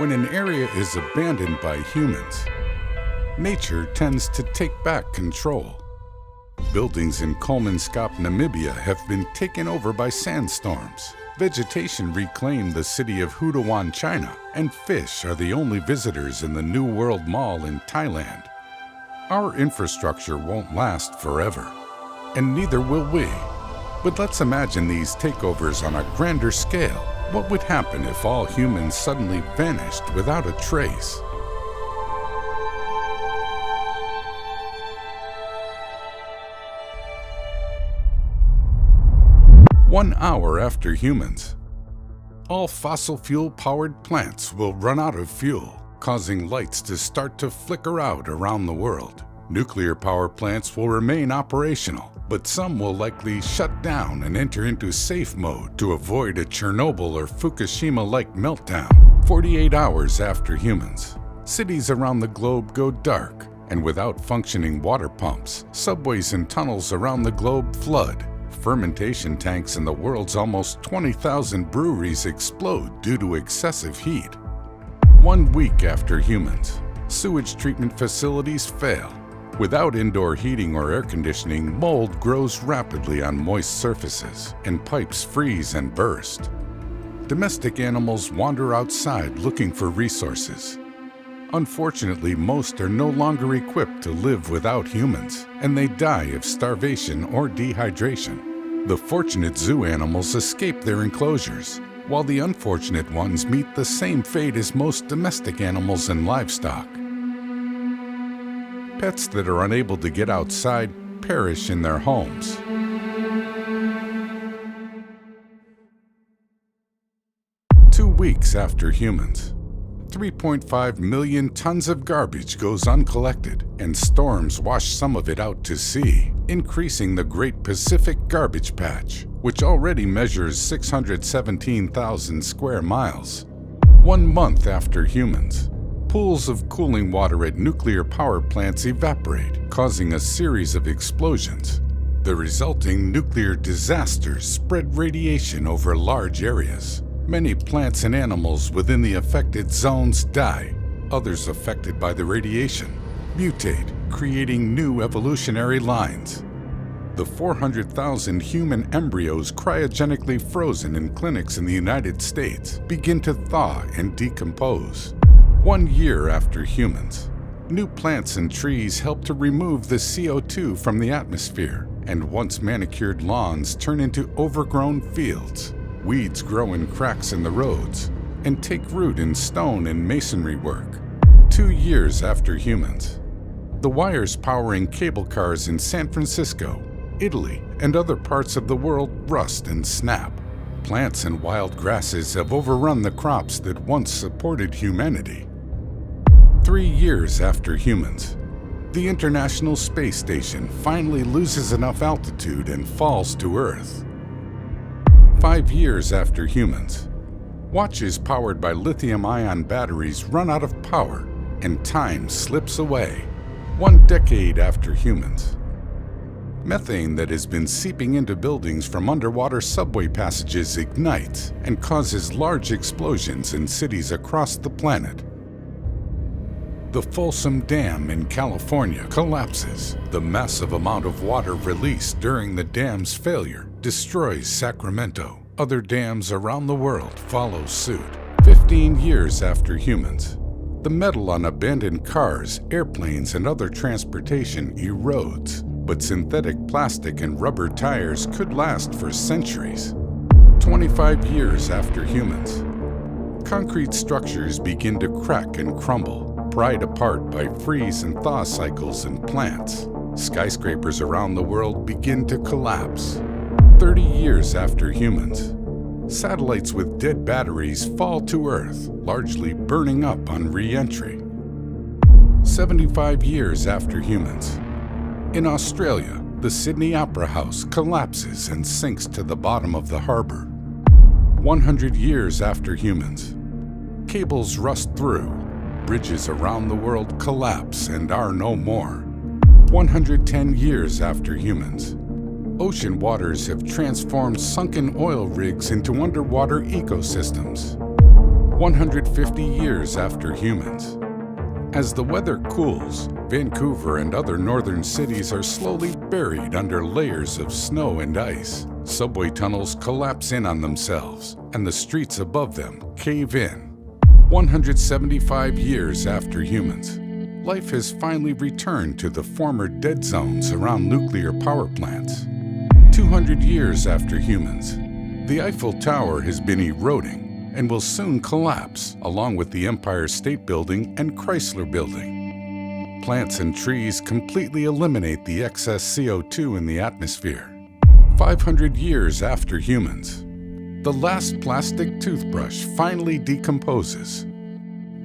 When an area is abandoned by humans, nature tends to take back control. Buildings in Kolmanskap, Namibia have been taken over by sandstorms. Vegetation reclaimed the city of Houdawan, China, and fish are the only visitors in the New World Mall in Thailand. Our infrastructure won't last forever, and neither will we. But let's imagine these takeovers on a grander scale. What would happen if all humans suddenly vanished without a trace? One hour after humans, all fossil fuel-powered plants will run out of fuel, causing lights to start to flicker out around the world. Nuclear power plants will remain operational, but some will likely shut down and enter into safe mode to avoid a Chernobyl or Fukushima-like meltdown. 48 hours after humans, cities around the globe go dark, and without functioning water pumps, subways and tunnels around the globe flood. Fermentation tanks in the world's almost 20,000 breweries explode due to excessive heat. 1 week after humans, sewage treatment facilities fail. Without indoor heating or air conditioning, mold grows rapidly on moist surfaces, and pipes freeze and burst. Domestic animals wander outside looking for resources. Unfortunately, most are no longer equipped to live without humans, and they die of starvation or dehydration. The fortunate zoo animals escape their enclosures, while the unfortunate ones meet the same fate as most domestic animals and livestock. Pets that are unable to get outside perish in their homes. Two weeks after humans, 3.5 million tons of garbage goes uncollected, and storms wash some of it out to sea, increasing the Great Pacific Garbage Patch, which already measures 617,000 square miles. 1 month after humans, pools of cooling water at nuclear power plants evaporate, causing a series of explosions. The resulting nuclear disasters spread radiation over large areas. Many plants and animals within the affected zones die. Others affected by the radiation mutate, creating new evolutionary lines. The 400,000 human embryos cryogenically frozen in clinics in the United States begin to thaw and decompose. 1 year after humans, new plants and trees help to remove the CO2 from the atmosphere, and once manicured lawns turn into overgrown fields. Weeds grow in cracks in the roads and take root in stone and masonry work. 2 years after humans, the wires powering cable cars in San Francisco, Italy, and other parts of the world rust and snap. Plants and wild grasses have overrun the crops that once supported humanity. 3 years after humans, the International Space Station finally loses enough altitude and falls to Earth. 5 years after humans, watches powered by lithium-ion batteries run out of power and time slips away. 1 decade after humans, methane that has been seeping into buildings from underwater subway passages ignites and causes large explosions in cities across the planet. The Folsom Dam in California collapses. The massive amount of water released during the dam's failure destroys Sacramento. Other dams around the world follow suit. 15 years after humans, the metal on abandoned cars, airplanes, and other transportation erodes, but synthetic plastic and rubber tires could last for centuries. 25 years after humans, concrete structures begin to crack and crumble, pried apart by freeze and thaw cycles in plants. Skyscrapers around the world begin to collapse. 30 years after humans, satellites with dead batteries fall to Earth, largely burning up on re-entry. 75 years after humans, in Australia, the Sydney Opera House collapses and sinks to the bottom of the harbor. 100 years after humans, cables rust through, bridges around the world collapse and are no more. 110 years after humans, ocean waters have transformed sunken oil rigs into underwater ecosystems. 150 years after humans. As the weather cools, Vancouver and other northern cities are slowly buried under layers of snow and ice. Subway tunnels collapse in on themselves, and the streets above them cave in. 175 years after humans, life has finally returned to the former dead zones around nuclear power plants. 200 years after humans, the Eiffel Tower has been eroding and will soon collapse, along with the Empire State Building and Chrysler Building. Plants and trees completely eliminate the excess CO2 in the atmosphere. 500 years after humans, the last plastic toothbrush finally decomposes.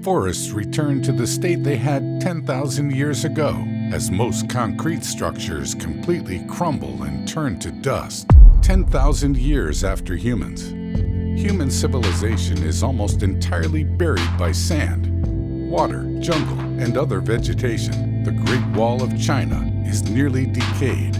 Forests return to the state they had 10,000 years ago, as most concrete structures completely crumble and turn to dust. 10,000 years after humans, human civilization is almost entirely buried by sand, water, jungle, and other vegetation. The Great Wall of China is nearly decayed.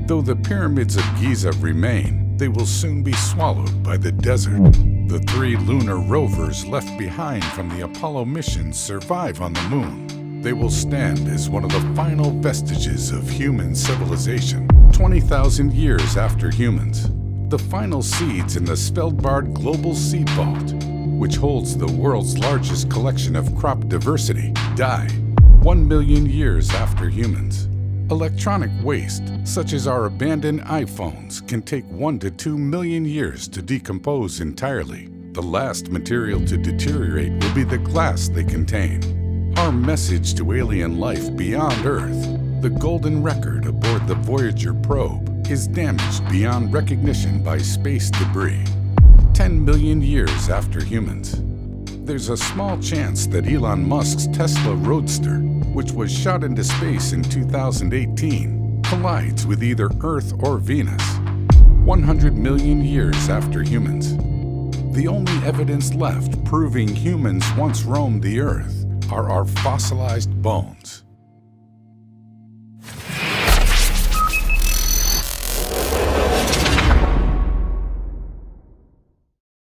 Though the pyramids of Giza remain, they will soon be swallowed by the desert. The 3 lunar rovers left behind from the Apollo missions survive on the moon. They will stand as one of the final vestiges of human civilization. 20,000 years after humans, the final seeds in the Svalbard Global Seed Vault, which holds the world's largest collection of crop diversity, die. 1 million years after humans, electronic waste, such as our abandoned iPhones, can take 1 to 2 million years to decompose entirely. The last material to deteriorate will be the glass they contain. Our message to alien life beyond Earth, the golden record aboard the Voyager probe, is damaged beyond recognition by space debris. 10 million years after humans, there's a small chance that Elon Musk's Tesla Roadster, which was shot into space in 2018, collides with either Earth or Venus. 100 million years after humans, the only evidence left proving humans once roamed the Earth are our fossilized bones.